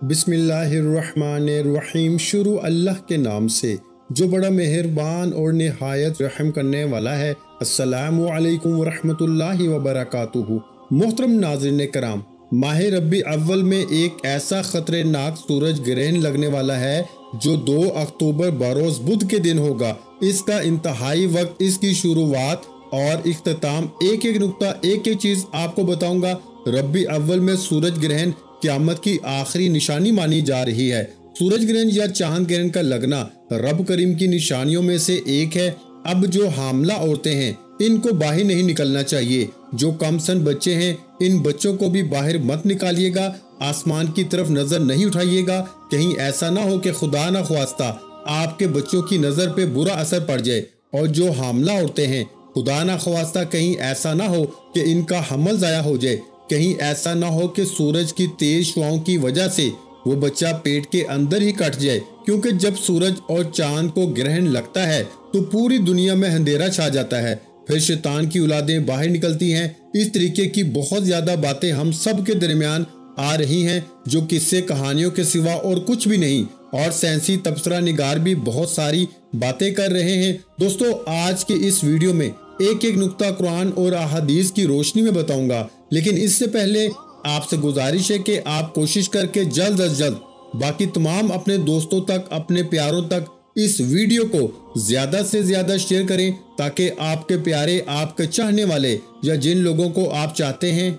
बिस्मिल्लाहिर्रहमानिर्रहीम। शुरू अल्लाह के नाम से जो बड़ा मेहरबान और निहायत रहम करने वाला है। अस्सलामु अलैकुम वरहमतुल्लाहि वबरकातुहू। मोहतरम नाज़रीन कराम, माह रब्बी अव्वल में एक ऐसा खतरनाक सूरज ग्रहण लगने वाला है जो 2 अक्टूबर बरोज़ बुध के दिन होगा। इसका इंतहाई वक्त, इसकी शुरुआत और इख्तिताम, एक एक नुक्ता, एक एक चीज़ आपको बताऊंगा। रब्बी अव्वल में सूरज ग्रहण क़यामत की आखिरी निशानी मानी जा रही है। सूरज ग्रहण या चांद ग्रहण का लगना रब करीम की निशानियों में से एक है। अब जो हामला औरतें हैं इनको बाहर नहीं निकलना चाहिए। जो कमसन बच्चे हैं इन बच्चों को भी बाहर मत निकालिएगा। आसमान की तरफ नजर नहीं उठाइएगा, कहीं ऐसा ना हो कि खुदा न ख्वास्ता आपके बच्चों की नजर पे बुरा असर पड़ जाए। और जो हामला औरतें हैं, खुदा न ख्वास्ता कहीं ऐसा ना हो कि इनका हमल ज़ाया हो जाए। कहीं ऐसा ना हो कि सूरज की तेज शुआओं की वजह से वो बच्चा पेट के अंदर ही कट जाए, क्योंकि जब सूरज और चांद को ग्रहण लगता है तो पूरी दुनिया में अंधेरा छा जाता है। फिर शैतान की औलादें बाहर निकलती हैं। इस तरीके की बहुत ज्यादा बातें हम सब के दरमियान आ रही हैं जो किस्से कहानियों के सिवा और कुछ भी नहीं। और साइंसी तबसरा निगार भी बहुत सारी बातें कर रहे हैं। दोस्तों, आज के इस वीडियो में एक एक नुक्ता कुरान और अहादीस की रोशनी में बताऊंगा, लेकिन इससे पहले आपसे गुजारिश है कि आप कोशिश करके जल्द अज जल्द बाकी तमाम अपने दोस्तों तक, अपने प्यारों तक इस वीडियो को ज्यादा से ज्यादा शेयर करें, ताकि आपके प्यारे, आपके चाहने वाले या जिन लोगों को आप चाहते हैं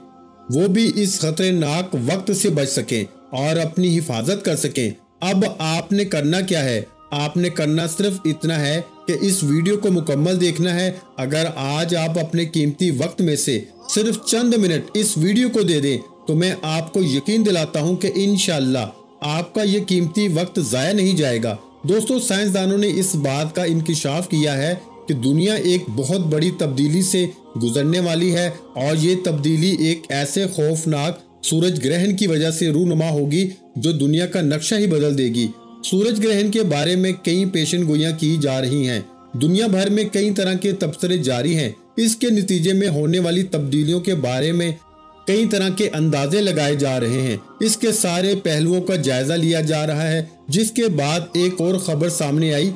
वो भी इस खतरनाक वक्त से बच सकें और अपनी हिफाजत कर सकें। अब आपने करना क्या है? आपने करना सिर्फ इतना है कि इस वीडियो को मुकम्मल देखना है। अगर आज आप अपने कीमती वक्त में से सिर्फ चंद मिनट इस वीडियो को दे दें तो मैं आपको यकीन दिलाता हूं कि इंशाअल्लाह आपका ये कीमती वक्त ज़ाया नहीं जाएगा। दोस्तों, साइंसदानों ने इस बात का इंकिशाफ किया है कि दुनिया एक बहुत बड़ी तब्दीली से गुजरने वाली है और ये तब्दीली एक ऐसे खौफनाक सूरज ग्रहण की वजह से रूनुमा होगी जो दुनिया का नक्शा ही बदल देगी। सूरज ग्रहण के बारे में कई पेशन गोइयां की जा रही हैं। दुनिया भर में कई तरह के तबसरे जारी हैं। इसके नतीजे में होने वाली तब्दीलियों के बारे में कई तरह के अंदाजे लगाए जा रहे हैं। इसके सारे पहलुओं का जायजा लिया जा रहा है, जिसके बाद एक और खबर सामने आई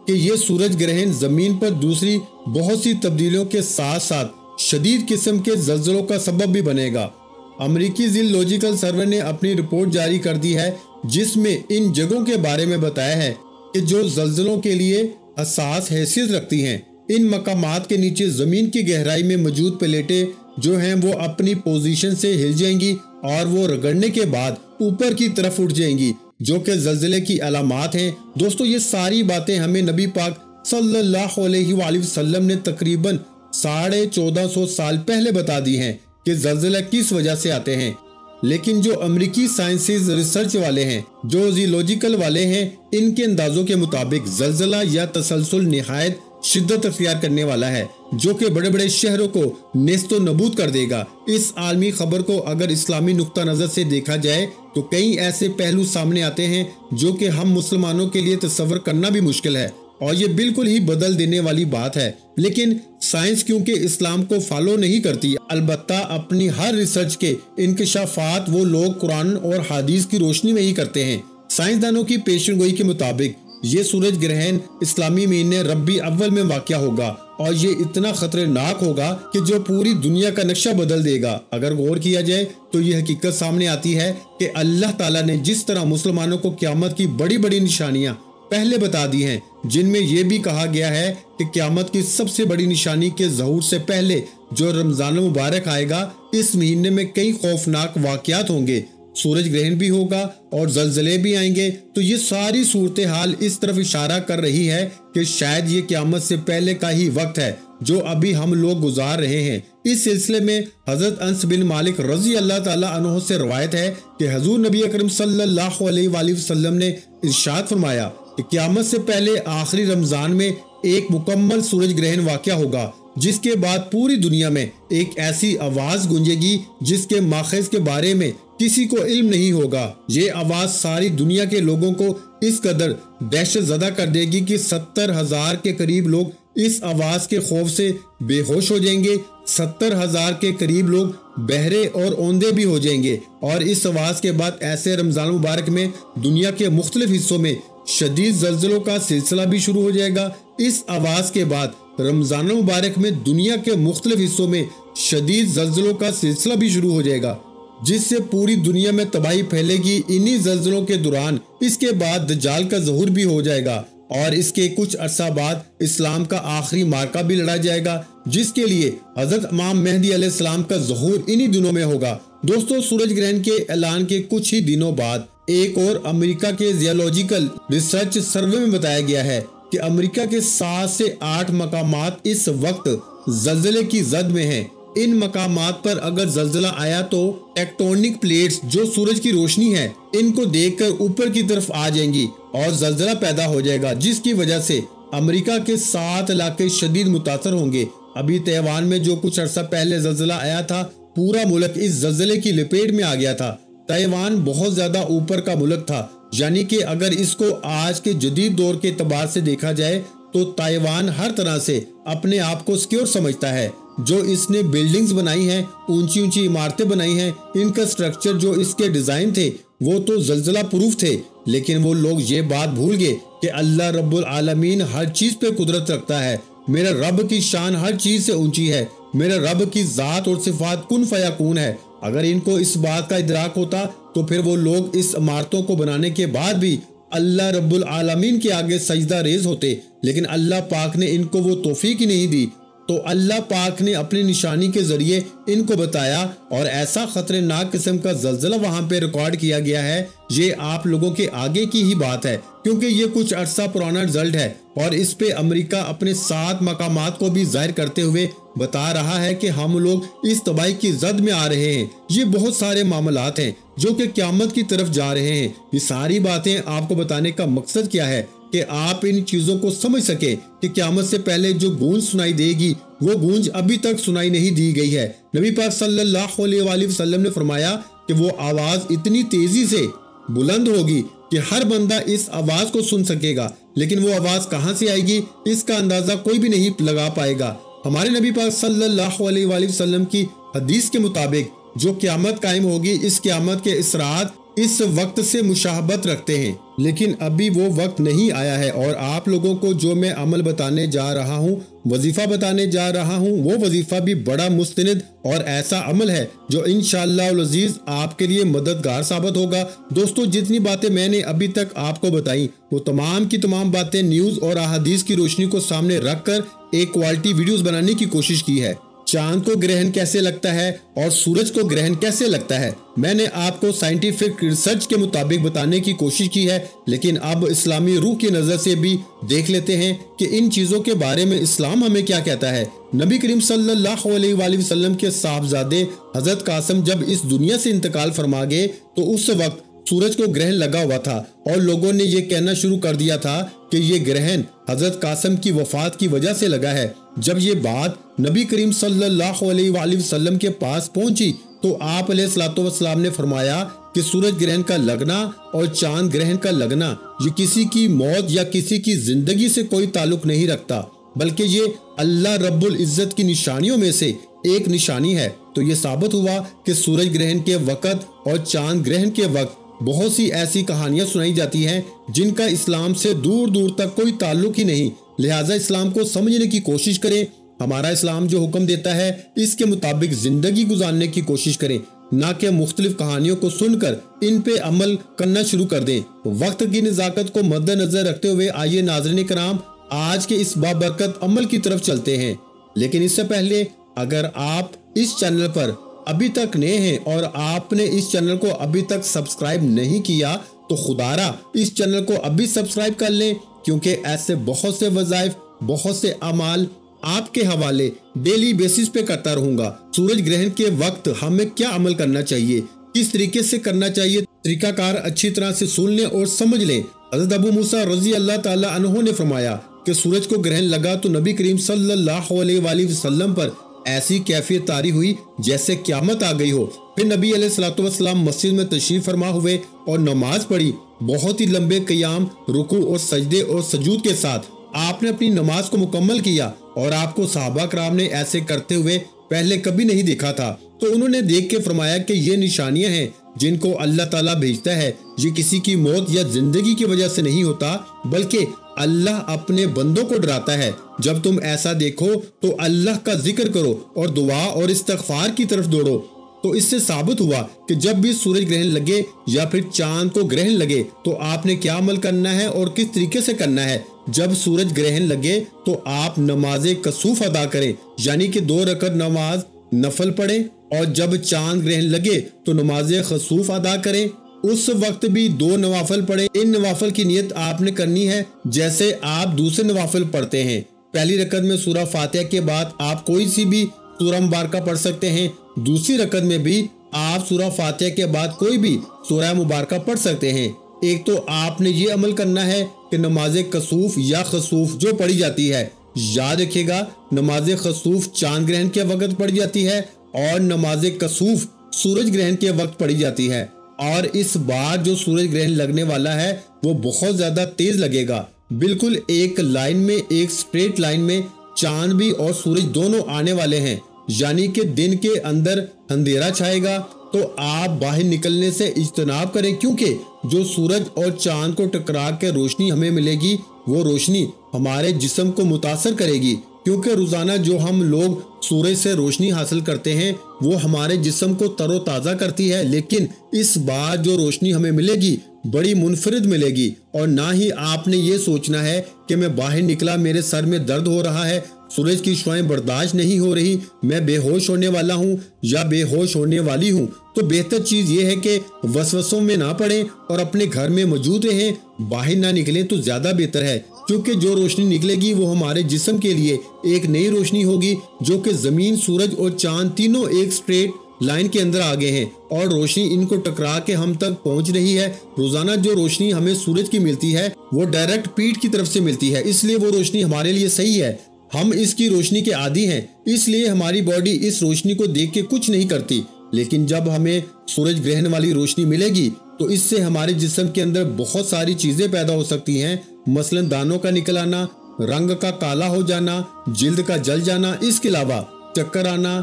कि ये सूरज ग्रहण जमीन पर दूसरी बहुत सी तब्दीलियों के साथ साथ शदीद किस्म के जल्जलों का सबब भी बनेगा। अमेरिकी जियोलॉजिकल सर्वे ने अपनी रिपोर्ट जारी कर दी है, जिसमें इन जगहों के बारे में बताया है कि जो जल्जलों के लिए हसास हैसियत रखती हैं। इन मकामात के नीचे जमीन की गहराई में मौजूद प्लेटें जो हैं वो अपनी पोजीशन से हिल जाएंगी और वो रगड़ने के बाद ऊपर की तरफ उठ जाएंगी, जो कि जल्जले की अलामात हैं। दोस्तों, ये सारी बातें हमें नबी पाक सल्लल्लाहु अलैहि वसल्लम ने तकरीबन 1450 साल पहले बता दी हैं कि जल्जला किस वजह से आते हैं। लेकिन जो अमेरिकी साइंसेज रिसर्च वाले हैं, जो जियोलॉजिकल वाले हैं, इनके अंदाजों के मुताबिक जल्जला या तसलसल निहायत शिद्दत अख्तियार करने वाला है, जो कि बड़े बड़े शहरों को नेस्तो नबूद कर देगा। इस आलमी खबर को अगर इस्लामी नुक्ता नजर से देखा जाए तो कई ऐसे पहलू सामने आते हैं जो कि हम मुसलमानों के लिए तस्वर करना भी मुश्किल है और ये बिल्कुल ही बदल देने वाली बात है। लेकिन साइंस क्योंकि इस्लाम को फॉलो नहीं करती, अलबत्ता अपनी हर रिसर्च के इंकशाफात वो लोग कुरान और हदीस की रोशनी में ही करते हैं। साइंसदानों की पेशेनगोई के मुताबिक ये सूरज ग्रहण इस्लामी महीने रब्बी अव्वल में वाक़या होगा और ये इतना खतरनाक होगा कि जो पूरी दुनिया का नक्शा बदल देगा। अगर गौर किया जाए तो ये हकीकत सामने आती है कि अल्लाह ताला ने जिस तरह मुसलमानों को क़यामत की बड़ी बड़ी निशानियां पहले बता दी हैं, जिनमें यह भी कहा गया है कि क़यामत की सबसे बड़ी निशानी के ज़हूर से पहले जो रमज़ान मुबारक आएगा, इस महीने में कई खौफनाक वाक़यात होंगे। सूरज ग्रहण भी होगा और जल्जले भी आएंगे। तो ये सारी सूरत हाल इस तरफ इशारा कर रही है कि शायद ये क़यामत से पहले का ही वक्त है जो अभी हम लोग गुजार रहे हैं। इस सिलसिले में हजरत अनस बिन मालिक रजी अल्लाह ताला अन्हु से रवायत है कि हजूर नबी अकरम सल्लल्लाहु अलैहि वसल्लम ने इरशाद फरमाया कि क़यामत से पहले आखिरी रमजान में एक मुकम्मल सूरज ग्रहण वाक़या होगा, जिसके बाद पूरी दुनिया में एक ऐसी आवाज गूंजेगी जिसके माखज़ के बारे में किसी को इल्म नहीं होगा। ये आवाज सारी दुनिया के लोगों को इस कदर दहशत ज़दा कर देगी कि 70,000 के करीब लोग इस आवाज के खौफ से बेहोश हो जाएंगे। 70,000 के करीब लोग बहरे और औंधे भी हो जाएंगे। और इस आवाज के बाद ऐसे रमजान मुबारक में दुनिया के मुख्तलिफ हिस्सों में शदीद जल्जलों का सिलसिला भी शुरू हो जाएगा। इस आवाज के बाद रमजान मुबारक में दुनिया के मुख्तलिफ हिस्सों में शदीद जल्जलों का सिलसिला भी शुरू हो जाएगा, जिससे पूरी दुनिया में तबाही फैलेगी। इन्हीं जल्जलों के दौरान इसके बाद दज्जाल का ज़हूर भी हो जाएगा और इसके कुछ अरसा बाद इस्लाम का आखिरी मार्का भी लड़ा जाएगा, जिसके लिए हजरत इमाम मेहदी अलैहिस्सलाम का ज़हूर इन्हीं दिनों में होगा। दोस्तों, सूरज ग्रहण के ऐलान के कुछ ही दिनों बाद एक और अमेरिका के जियोलॉजिकल रिसर्च सर्वे में बताया गया है कि अमेरिका के 7 से 8 मकामात इस वक्त जल्जले की जद में हैं। इन मकामात पर अगर जल्जला आया तो टेक्टोनिक प्लेट्स जो सूरज की रोशनी है इनको देखकर ऊपर की तरफ आ जाएंगी और जल्जला पैदा हो जाएगा, जिसकी वजह से अमेरिका के 7 इलाके शदीद मुतासर होंगे। अभी ताइवान में जो कुछ अरसा पहले जल्जला आया था, पूरा मुल्क इस जल्जले की लपेट में आ गया था। ताइवान बहुत ज्यादा ऊपर का मुल्क था, यानी कि अगर इसको आज के जदीद दौर के एतबार से देखा जाए तो ताइवान हर तरह से अपने आप को सिक्योर समझता है। जो इसने बिल्डिंग्स बनाई हैं, ऊंची ऊंची इमारतें बनाई हैं, इनका स्ट्रक्चर जो इसके डिजाइन थे वो तो जल्जला प्रूफ थे, लेकिन वो लोग ये बात भूल गए कि अल्लाह रब्बुल आलमीन हर चीज पे कुदरत रखता है। मेरे रब की शान हर चीज से ऊंची है, मेरे रब की जात और सिफात कुन फयाकून है। अगर इनको इस बात का इदराक होता तो फिर वो लोग इस इमारतों को बनाने के बाद भी अल्लाह रब्बुल आलमीन के आगे सजदा रेज होते, लेकिन अल्लाह पाक ने इनको वो तौफीक ही नहीं दी। तो अल्लाह पाक ने अपनी निशानी के जरिए इनको बताया और ऐसा खतरनाक किस्म का जल्जला वहां पे रिकॉर्ड किया गया है। ये आप लोगों के आगे की ही बात है, क्योंकि ये कुछ अरसा पुराना रिजल्ट है और इस पे अमेरिका अपने 7 मकामात को भी जाहिर करते हुए बता रहा है कि हम लोग इस तबाही की जद में आ रहे हैं। ये बहुत सारे मामलात हैं जो कि क़यामत की तरफ जा रहे हैं। ये सारी बातें आपको बताने का मकसद क्या है कि आप इन चीजों को समझ सके कि क़यामत से पहले जो गूंज सुनाई देगी वो गूंज अभी तक सुनाई नहीं दी गई है। नबी पाक सल्लल्लाहु अलैहि वसल्लम ने फरमाया कि वो आवाज इतनी तेजी से बुलंद होगी कि हर बंदा इस आवाज को सुन सकेगा, लेकिन वो आवाज कहां से आएगी इसका अंदाजा कोई भी नहीं लगा पाएगा। हमारे नबी पाक सल्लल्लाहु अलैहि वसल्लम की हदीस के मुताबिक जो क़यामत कायम होगी, इस क़यामत के इसरात इस वक्त से मुशाहबत रखते हैं, लेकिन अभी वो वक्त नहीं आया है। और आप लोगों को जो मैं अमल बताने जा रहा हूँ, वजीफा बताने जा रहा हूँ, वो वजीफा भी बड़ा मुस्तनिद और ऐसा अमल है जो इंशाअल्लाह अज़ीज़ आपके लिए मददगार साबित होगा। दोस्तों, जितनी बातें मैंने अभी तक आपको बताई वो तमाम की तमाम बातें न्यूज और अहादीस की रोशनी को सामने रखकर एक क्वालिटी वीडियोस बनाने की कोशिश की है। चांद को ग्रहण कैसे लगता है और सूरज को ग्रहण कैसे लगता है मैंने आपको साइंटिफिक रिसर्च के मुताबिक बताने की कोशिश की है, लेकिन अब इस्लामी रूह की नजर से भी देख लेते हैं कि इन चीजों के बारे में इस्लाम हमें क्या कहता है। नबी करीम सल्लल्लाहु अलैहि वसल्लम के साहबजादे हजरत कासिम जब इस दुनिया से इंतकाल फरमा गए तो उस वक्त सूरज को ग्रहण लगा हुआ था और लोगों ने ये कहना शुरू कर दिया था कि ये ग्रहण हजरत कासिम की वफात की वजह से लगा है। जब ये बात नबी करीम सल्लल्लाहु अलैहि वसल्लम के पास पहुंची तो आप अलैहिस्सलाम ने फरमाया कि सूरज ग्रहण का लगना और चांद ग्रहण का लगना ये किसी की मौत या किसी की जिंदगी से कोई ताल्लुक नहीं रखता, बल्कि ये अल्लाह रब्बुल इज्जत की निशानियों में से एक निशानी है। तो ये साबित हुआ कि सूरज ग्रहण के वक्त और चांद ग्रहण के वक्त बहुत सी ऐसी कहानियां सुनाई जाती हैं जिनका इस्लाम से दूर दूर तक कोई ताल्लुक ही नहीं। लिहाजा इस्लाम को समझने की कोशिश करें। हमारा इस्लाम जो हुक्म देता है इसके मुताबिक जिंदगी गुजारने की कोशिश करें, ना कि मुख्तलिफ कहानियों को सुनकर इन पे अमल करना शुरू कर दें। वक्त की नज़ाकत को मद्देनजर रखते हुए आइए नाज़रीन कराम आज के इस बाबरकत अमल की तरफ चलते हैं। लेकिन इससे पहले अगर आप इस चैनल पर अभी तक नए हैं और आपने इस चैनल को अभी तक सब्सक्राइब नहीं किया तो खुदारा इस चैनल को अभी सब्सक्राइब कर लें, क्योंकि ऐसे बहुत से वज़ाइफ, बहुत से अमाल आपके हवाले डेली बेसिस पे करता रहूंगा। सूरज ग्रहण के वक्त हमें क्या अमल करना चाहिए, किस तरीके से करना चाहिए, तरीकाकार अच्छी तरह से सुन लें और समझ लें। हज़रत अबू मूसा रज़ी अल्लाह ताला अन्हु ने फरमाया कि सूरज को ग्रहण लगा तो नबी करीम सल्लल्लाहु अलैहि वसल्लम पर ऐसी कैफियत तारी हुई जैसे क्यामत आ गई हो। फिर नबी अलैहिस्सलाम मस्जिद में तशरीफ फरमा हुए और नमाज पढ़ी। बहुत ही लंबे क़याम, रुकू और सजदे और सजूद के साथ आपने अपनी नमाज को मुकम्मल किया और आपको सहाबा कराम ने ऐसे करते हुए पहले कभी नहीं देखा था। तो उन्होंने देख के फरमाया कि ये निशानियां हैं जिनको अल्लाह ताला भेजता है। ये किसी की मौत या जिंदगी की वजह से नहीं होता, बल्कि अल्लाह अपने बंदों को डराता है। जब तुम ऐसा देखो तो अल्लाह का जिक्र करो और दुआ और इस्तगफार की तरफ दौड़ो। तो इससे साबित हुआ कि जब भी सूरज ग्रहण लगे या फिर चांद को ग्रहण लगे तो आपने क्या अमल करना है और किस तरीके से करना है। जब सूरज ग्रहण लगे तो आप नमाज कसूफ अदा करें, यानी कि 2 रकअत नमाज नफल पढ़ें, और जब चांद ग्रहण लगे तो नमाज खसूफ अदा करें। उस वक्त भी 2 नवाफिल पढ़े। इन नवाफिल की नियत आपने करनी है जैसे आप दूसरे नवाफिल पढ़ते हैं। पहली रकत में सूरह फातिहा के बाद आप कोई सी भी सूरह मुबारका पढ़ सकते हैं। दूसरी रकत में भी आप सूरह फातिहा के बाद कोई भी सूरह मुबारका पढ़ सकते हैं। एक तो आपने ये अमल करना है कि नमाज कसूफ या खसूफ जो पढ़ी जाती है, याद रखिएगा नमाज खसूफ चांद ग्रहण के वक्त पढ़ी जाती है और नमाज कसूफ सूरज ग्रहण के वक्त पढ़ी जाती है। और इस बार जो सूरज ग्रहण लगने वाला है वो बहुत ज्यादा तेज लगेगा। बिल्कुल एक लाइन में, एक स्ट्रेट लाइन में चांद भी और सूरज दोनों आने वाले हैं, यानी कि दिन के अंदर अंधेरा छाएगा। तो आप बाहर निकलने से इज्तनाब करें, क्योंकि जो सूरज और चांद को टकरा के रोशनी हमें मिलेगी वो रोशनी हमारे जिस्म को मुतासर करेगी, क्योंकि रोजाना जो हम लोग सूरज से रोशनी हासिल करते हैं वो हमारे जिस्म को तरोताज़ा करती है। लेकिन इस बार जो रोशनी हमें मिलेगी बड़ी मुनफरिद मिलेगी। और ना ही आपने ये सोचना है कि मैं बाहर निकला, मेरे सर में दर्द हो रहा है, सूरज की शुआएं बर्दाश्त नहीं हो रही, मैं बेहोश होने वाला हूँ या बेहोश होने वाली हूँ। तो बेहतर चीज ये है कि वसवसों में ना पड़ें और अपने घर में मौजूद रहें, बाहर ना निकलें तो ज्यादा बेहतर है। क्योंकि जो रोशनी निकलेगी वो हमारे जिस्म के लिए एक नई रोशनी होगी, जो कि जमीन, सूरज और चांद तीनों एक स्ट्रेट लाइन के अंदर आ गए हैं और रोशनी इनको टकरा के हम तक पहुंच रही है। रोजाना जो रोशनी हमें सूरज की मिलती है वो डायरेक्ट पीठ की तरफ से मिलती है, इसलिए वो रोशनी हमारे लिए सही है। हम इसकी रोशनी के आदी हैं, इसलिए हमारी बॉडी इस रोशनी को देख के कुछ नहीं करती। लेकिन जब हमें सूरज ग्रहण वाली रोशनी मिलेगी तो इससे हमारे जिस्म के अंदर बहुत सारी चीजें पैदा हो सकती हैं, मसलन दानों का निकल आना, रंग का काला हो जाना, जिल्द का जल जाना, इसके अलावा चक्कर आना,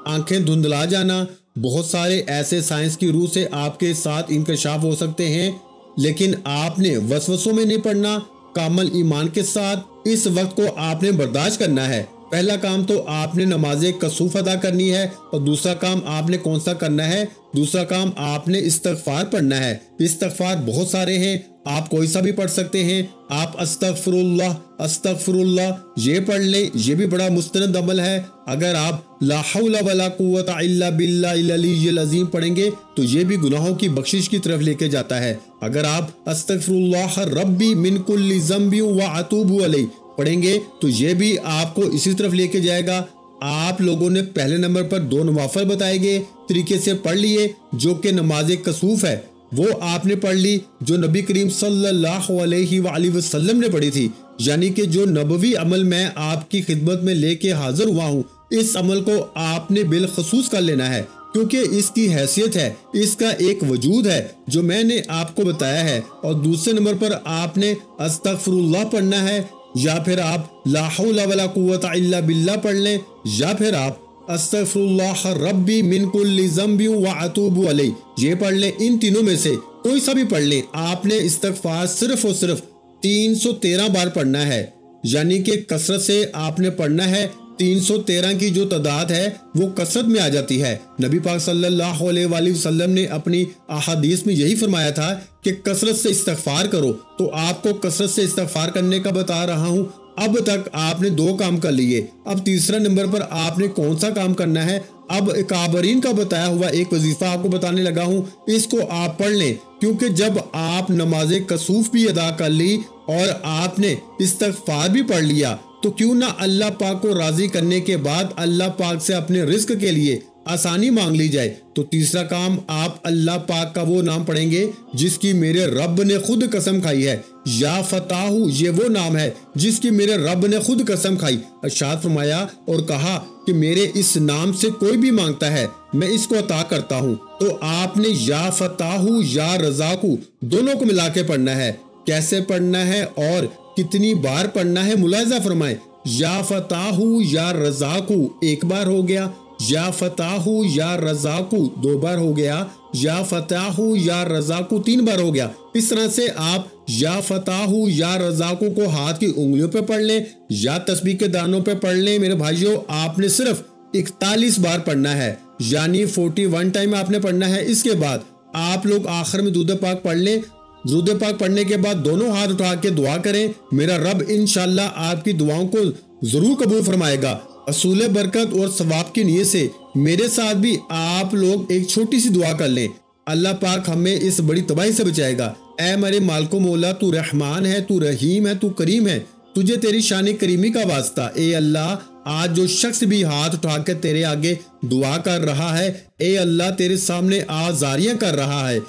आंखें धुंधला जाना। बहुत सारे ऐसे साइंस की रूह से आपके साथ इंकशाफ हो सकते हैं। लेकिन आपने वसवसों में नहीं पड़ना, कामल ईमान के साथ इस वक्त को आपने बर्दाश्त करना है। पहला काम तो आपने नमाज कसूफ अदा करनी है और दूसरा काम आपने कौन सा करना है, दूसरा काम आपने इस्तगफार पढ़ना है। इस्तगफार बहुत सारे हैं, आप कोई सा भी पढ़ सकते हैं। आप अस्तगफिरुल्लाह अस्तगफिरुल्लाह ये पढ़ लें, ये भी बड़ा मुस्तनद अमल है। अगर आप ला हौला वला कुव्वता इल्ला बिल्लाहिल अलीय्यिल अज़ीम पढ़ेंगे तो ये भी गुनाहों की बख्शिश की तरफ लेके जाता है। अगर आप अस्तगफिरुल्लाह रब्बी मिन कुल्ली ज़ंबि व अतूबु अलैहि पढ़ेंगे तो ये भी आपको इसी तरफ लेके जाएगा। आप लोगों ने पहले नंबर पर 2 नवाफिल बताए गए तरीके से पढ़ लिए, जो कि नमाज कसूफ है वो आपने पढ़ ली, जो नबी करीम सल्लल्लाहु अलैहि वसल्लम ने पढ़ी थी। यानी कि जो नबवी अमल मैं आपकी खिदमत में लेके हाजिर हुआ हूँ, इस अमल को आपने बिलखसूस कर लेना है, क्योंकि इसकी हैसियत है, इसका एक वजूद है जो मैंने आपको बताया है। और दूसरे नंबर पर आपने अस्तगफिरुल्लाह पढ़ना है, या फिर आप ला हौला वला कुव्वता इल्ला बिल्लाह पढ़ लें, या फिर आप अस्तगफिरुल्लाह रब्बी मिन कुल्ली ज़ंबि व अतूबु अलैहि ये पढ़ लें। इन तीनों में से कोई सा भी पढ़ लें। आपने इस्तगफार सिर्फ और सिर्फ 313 बार पढ़ना है, यानी कि कसरत से आपने पढ़ना है। 313 की जो तादाद है वो कसरत में आ जाती है। नबी पाक सल्लल्लाहु अलैहि वसल्लम ने अपनी अहादीस में यही फरमाया था कि कसरत से इस्तगफार करो। तो आपको कसरत से इस्तगफार करने का बता रहा हूँ। अब तक आपने 2 काम कर लिए, अब तीसरा नंबर पर आपने कौन सा काम करना है। अब काबरीन का बताया हुआ एक वजीफा आपको बताने लगा हूँ, इसको आप पढ़ लें। क्योंकि जब आप नमाज कसूफ भी अदा कर ली और आपने इस्तगफार भी पढ़ लिया, तो क्यों ना अल्लाह पाक को राजी करने के बाद अल्लाह पाक से अपने रिस्क के लिए आसानी मांग ली जाए। तो तीसरा काम, आप अल्लाह पाक का वो नाम पढ़ेंगे जिसकी मेरे रब ने खुद कसम खाई है। या फताहू ये वो नाम है जिसकी मेरे रब ने खुद कसम खाई, इरशाद फरमाया और कहा कि मेरे इस नाम से कोई भी मांगता है मैं इसको अता करता हूँ। तो आपने या फताहू या रज़ाकू दोनों को मिला के पढ़ना है। कैसे पढ़ना है और कितनी बार पढ़ना है मुलाहिजा फरमाएं। या फताहू या रज़ाकू एक बार हो गया, या फताहू या रज़ाकू 2 बार हो गया, या फताहू या रज़ाकू 3 बार हो गया। इस तरह से आप या फताहू या रज़ाकू को हाथ की उंगलियों पे पढ़ लें या तस्बीह के दानों पे पढ़ लें। मेरे भाइयों, आपने सिर्फ 41 बार पढ़ना है, यानी 41 टाइम आपने पढ़ना है। इसके बाद आप लोग आखिर में दुरूद पाक पढ़ लें। दुरूद पाक पढ़ने के बाद दोनों हाथ उठा के दुआ करें। मेरा रब इंशाल्लाह आपकी दुआओं को जरूर कबूल फरमाएगा। असूल बरकत और सवाब की नीयत से मेरे साथ भी आप लोग एक छोटी सी दुआ कर लें। अल्लाह पाक हमें इस बड़ी तबाही से बचाएगा। ऐ मेरे मालिको मौला, तू रहमान है, तू रहीम है, तू करीम है, तुझे तेरी शान करीमी का वास्ता। ए अल्लाह, आज जो शख्स भी हाथ उठा के तेरे आगे दुआ कर रहा है, ए अल्लाह तेरे सामने आजारियां कर रहा है,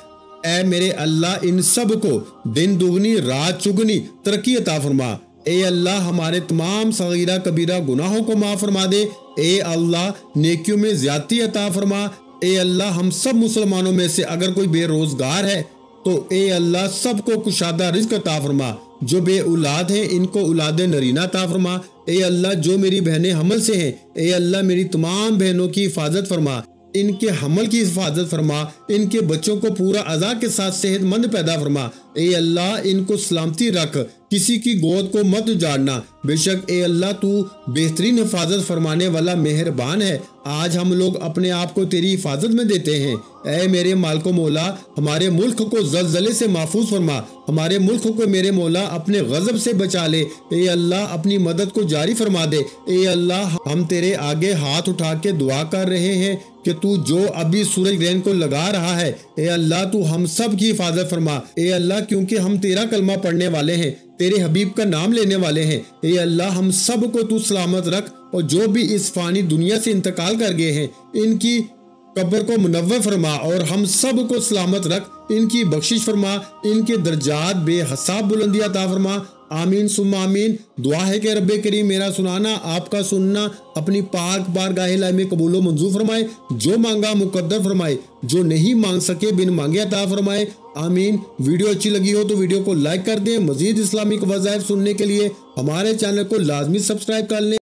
ऐ मेरे अल्लाह इन सब को दिन दुगनी रात चुगनी तरक्की अता फरमा। ए अल्लाह हमारे तमाम सगीरा कबीरा गुनाहों को माफ फरमा दे। ए अल्लाह नेकियों में ज्यादती अता फरमा। ए अल्लाह हम सब मुसलमानों में से अगर कोई बेरोजगार है तो ए अल्लाह सबको कुशादा रिज़्क़ अता फरमा। जो बे औलाद हैं इनको औलाद नरीना अता फरमा। ए अल्लाह जो मेरी बहनें हमल से हैं, ए अल्लाह मेरी तमाम बहनों की हिफाजत फरमा, इनके हमल की हिफाजत फरमा, इनके बच्चों को पूरा अज़ा के साथ सेहतमंद पैदा फरमा। ए अल्लाह इनको सलामती रख, किसी की गोद को मत उजाड़ना। बेशक ए अल्लाह तू बेहतरीन हिफाजत फरमाने वाला मेहरबान है। आज हम लोग अपने आप को तेरी हिफाजत में देते हैं। ऐ मेरे मालिको मौला, हमारे मुल्क को ज़लज़ले से महफूज फरमा, हमारे मुल्क को मेरे मौला अपने गज़ब से बचा ले। ए अल्लाह अपनी मदद को जारी फरमा दे। ए अल्लाह हम तेरे आगे हाथ उठा के दुआ कर रहे हैं कि तू जो अभी सूरज ग्रहण को लगा रहा है, ए अल्लाह तू हम सब की हिफाजत फरमा। ए अल्लाह क्योंकि हम तेरा कलमा पढ़ने वाले हैं, तेरे हबीब का नाम लेने वाले हैं, ए अल्लाह हम सब को तू सलामत रख। और जो भी इस फानी दुनिया से इंतकाल कर गए हैं, इनकी कब्र को मुनव्वर फरमा और हम सब को सलामत रख, इनकी बख्शिश फरमा, इनके दर्जात बेहसाब बुलंदी अता फरमा। आमीन सुम्मा आमीन। दुआ है कि रब्बे करीम मेरा सुनाना, आपका सुनना अपनी पाक बारगाह इलाही में कबूल मंजूर फरमाए। जो मांगा मुकद्दर फरमाए, जो नहीं मांग सके बिन मांगे अता फरमाए। आमीन। वीडियो अच्छी लगी हो तो वीडियो को लाइक कर दें। मजीद इस्लामिक वज़ाइफ सुनने के लिए हमारे चैनल को लाजमी सब्सक्राइब कर लें।